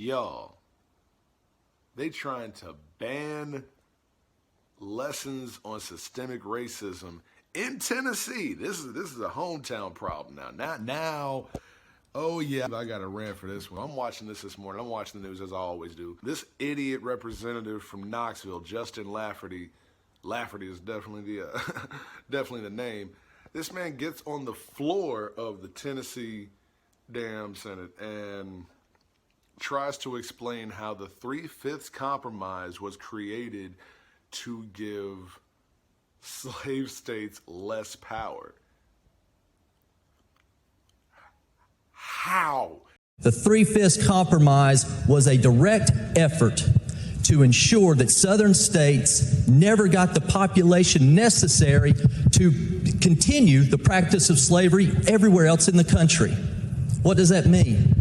Y'all, they trying to ban lessons on systemic racism in Tennessee. This is a hometown problem now. Now, oh yeah, I got a rant for this one. I'm watching this morning. I'm watching the news as I always do. This idiot representative from Knoxville, Justin Lafferty is definitely the definitely the name. This man gets on the floor of the Tennessee damn Senate and tries to explain how the 3/5 compromise was created to give slave states less power. How? The 3/5 compromise was a direct effort to ensure that southern states never got the population necessary to continue the practice of slavery everywhere else in the country. What does that mean?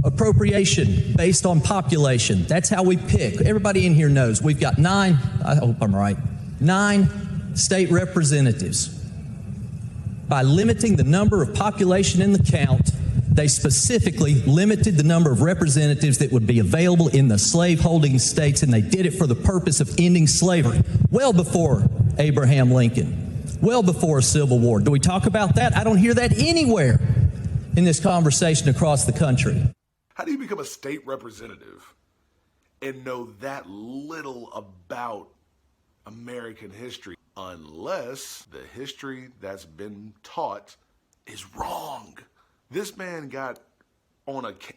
Appropriation based on population. That's how we pick. Everybody in here knows we've got 9, I hope I'm right, 9 state representatives. By limiting the number of population in the count, they specifically limited the number of representatives that would be available in the slave-holding states, and they did it for the purpose of ending slavery, well before Abraham Lincoln, well before a Civil War. Do we talk about that? I don't hear that anywhere in this conversation across the country. How do you become a state representative and know that little about American history unless the history that's been taught is wrong? This man got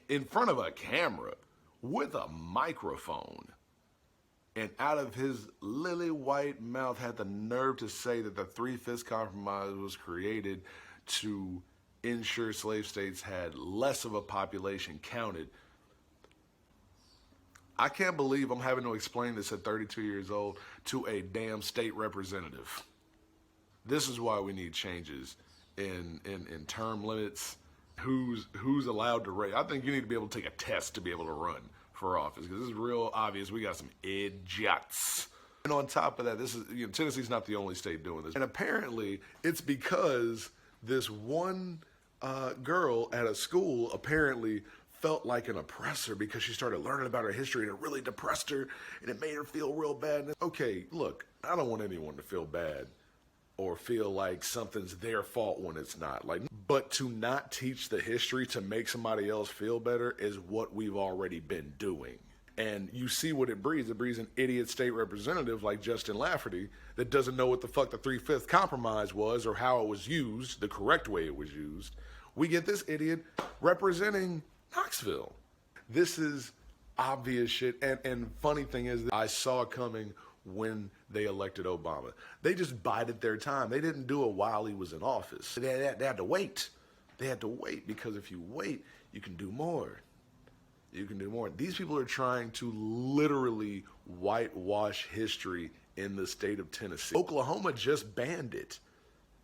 in front of a camera with a microphone and out of his lily white mouth had the nerve to say that the 3/5 compromise was created to ensure slave states had less of a population counted. I can't believe I'm having to explain this at 32 years old to a damn state representative. This is why we need changes in term limits. Who's allowed to race? I think you need to be able to take a test to be able to run for office, because this is real obvious. We got some idiots. And on top of that, Tennessee's not the only state doing this. And apparently it's because this one girl at a school apparently felt like an oppressor because she started learning about her history and it really depressed her and it made her feel real bad. Okay, look, I don't want anyone to feel bad or feel like something's their fault when it's not. But to not teach the history to make somebody else feel better is what we've already been doing. And you see what it breeds. It breeds an idiot state representative like Justin Lafferty that doesn't know what the fuck the 3/5 compromise was or how it was used, the correct way it was used. We get this idiot representing Knoxville. This is obvious shit. And funny thing is, I saw it coming when they elected Obama. They just bided their time. They didn't do it while he was in office. They had to wait. They had to wait because if you wait, you can do more. You can do more. These people are trying to literally whitewash history in the state of Tennessee. Oklahoma just banned it.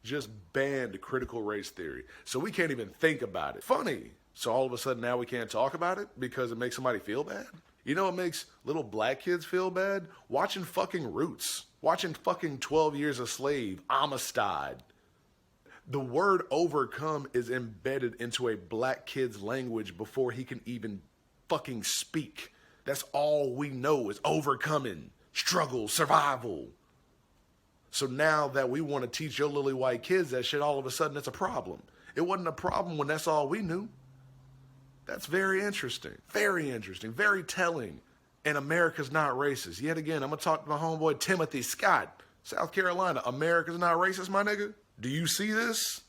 Just banned critical race theory. So we can't even think about it. Funny. So all of a sudden now we can't talk about it because it makes somebody feel bad? You know what makes little black kids feel bad? Watching fucking Roots. Watching fucking 12 Years a Slave. Amistad. The word overcome is embedded into a black kid's language before he can even fucking speak. That's all we know is overcoming, struggle, survival. So now that we want to teach your lily white kids that shit, all of a sudden it's a problem. It wasn't a problem when that's all we knew. That's very interesting, very telling. And America's not racist. Yet again, I'm going to talk to my homeboy Timothy Scott, South Carolina. America's not racist, my nigga. Do you see this?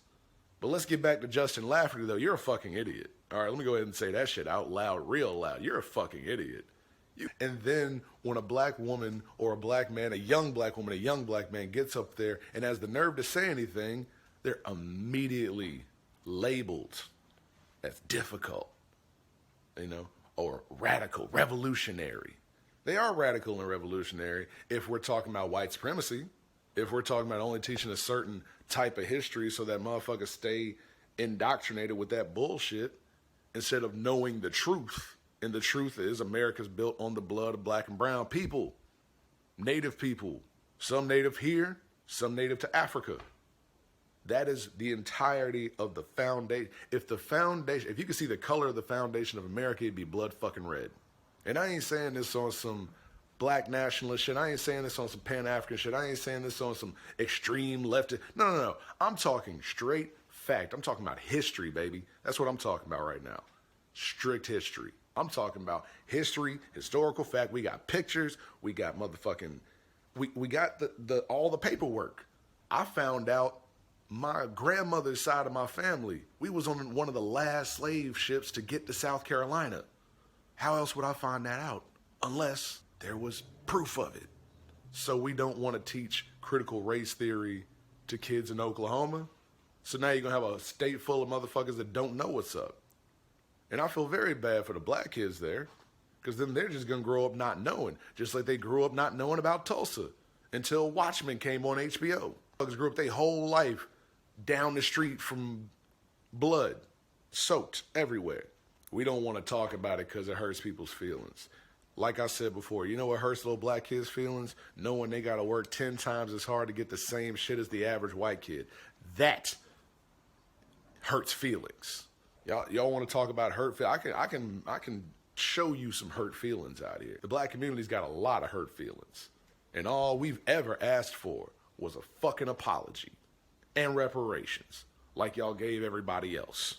But let's get back to Justin Lafferty, though. You're a fucking idiot. All right, let me go ahead and say that shit out loud, real loud. You're a fucking idiot. And then when a black woman or a black man, a young black woman, a young black man gets up there and has the nerve to say anything, they're immediately labeled as difficult, or radical, revolutionary. They are radical and revolutionary if we're talking about white supremacy, if we're talking about only teaching a certain type of history so that motherfuckers stay indoctrinated with that bullshit instead of knowing the truth. And the truth is America's built on the blood of black and brown people, native people, some native here, some native to Africa. That is the entirety of the foundation. If you could see the color of the foundation of America, it'd be blood fucking red. And I ain't saying this on some black nationalist shit. I ain't saying this on some Pan-African shit. I ain't saying this on some extreme left. No. I'm talking straight fact. I'm talking about history, baby. That's what I'm talking about right now. Strict history. I'm talking about history, historical fact. We got pictures. We got motherfucking, we got all the paperwork. I found out my grandmother's side of my family, we was on one of the last slave ships to get to South Carolina. How else would I find that out? Unless there was proof of it. So we don't want to teach critical race theory to kids in Oklahoma. So now you're going to have a state full of motherfuckers that don't know what's up. And I feel very bad for the black kids there, because then they're just going to grow up not knowing, just like they grew up not knowing about Tulsa until Watchmen came on HBO. Motherfuckers grew up their whole life down the street from blood, soaked everywhere. We don't want to talk about it because it hurts people's feelings. Like I said before, you know what hurts little black kids' feelings? Knowing they got to work 10 times as hard to get the same shit as the average white kid. That hurts feelings. Y'all want to talk about hurt feelings? I can show you some hurt feelings out here. The black community's got a lot of hurt feelings. And all we've ever asked for was a fucking apology and reparations, like y'all gave everybody else.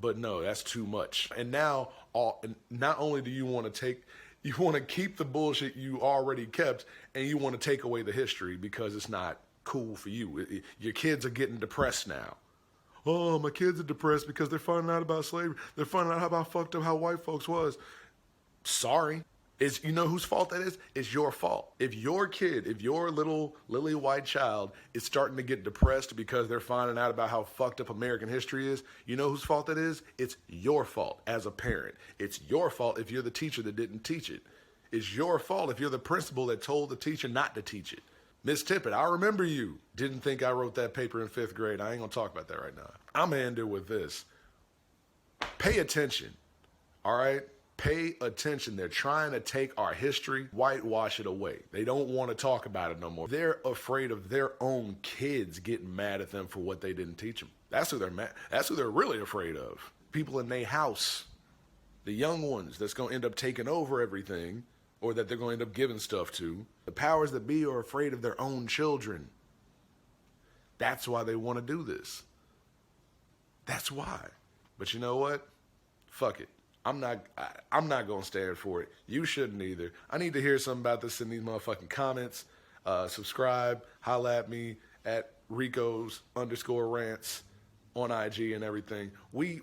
But no, that's too much. And now, not only do you want to keep the bullshit you already kept, and you want to take away the history because it's not cool for you. Your kids are getting depressed now. Oh, my kids are depressed because they're finding out about slavery. They're finding out how fucked up how white folks was. Sorry. You know whose fault that is? It's your fault. If your little lily white child is starting to get depressed because they're finding out about how fucked up American history is, you know whose fault that is? It's your fault as a parent. It's your fault if you're the teacher that didn't teach it. It's your fault if you're the principal that told the teacher not to teach it. Miss Tippett, I remember you. Didn't think I wrote that paper in 5th grade. I ain't gonna talk about that right now. I'm gonna end it with this. Pay attention, all right? Pay attention. They're trying to take our history, whitewash it away. They don't want to talk about it no more. They're afraid of their own kids getting mad at them for what they didn't teach them. That's who they're mad. That's who they're really afraid of. People in their house, the young ones that's going to end up taking over everything, or that they're going to end up giving stuff to. The powers that be are afraid of their own children. That's why they want to do this. That's why. But you know what? Fuck it. I'm not going to stand for it. You shouldn't either. I need to hear something about this in these motherfucking comments. Subscribe, holla at me at Rico's_Rants on IG and everything. We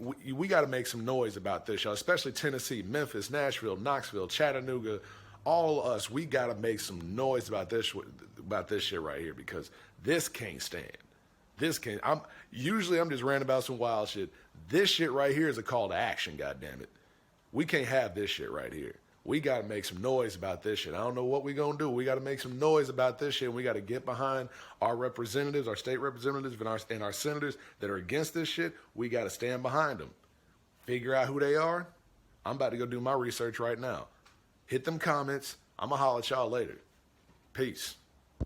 got to make some noise about this, y'all, especially Tennessee, Memphis, Nashville, Knoxville, Chattanooga, all of us. We got to make some noise about this shit right here, because this can't stand. I'm just ranting about some wild shit. This shit right here is a call to action, goddammit. We can't have this shit right here. We got to make some noise about this shit. I don't know what we going to do. We got to make some noise about this shit. And we got to get behind our representatives, our state representatives, and our senators that are against this shit. We got to stand behind them. Figure out who they are. I'm about to go do my research right now. Hit them comments. I'm going to holler at y'all later. Peace.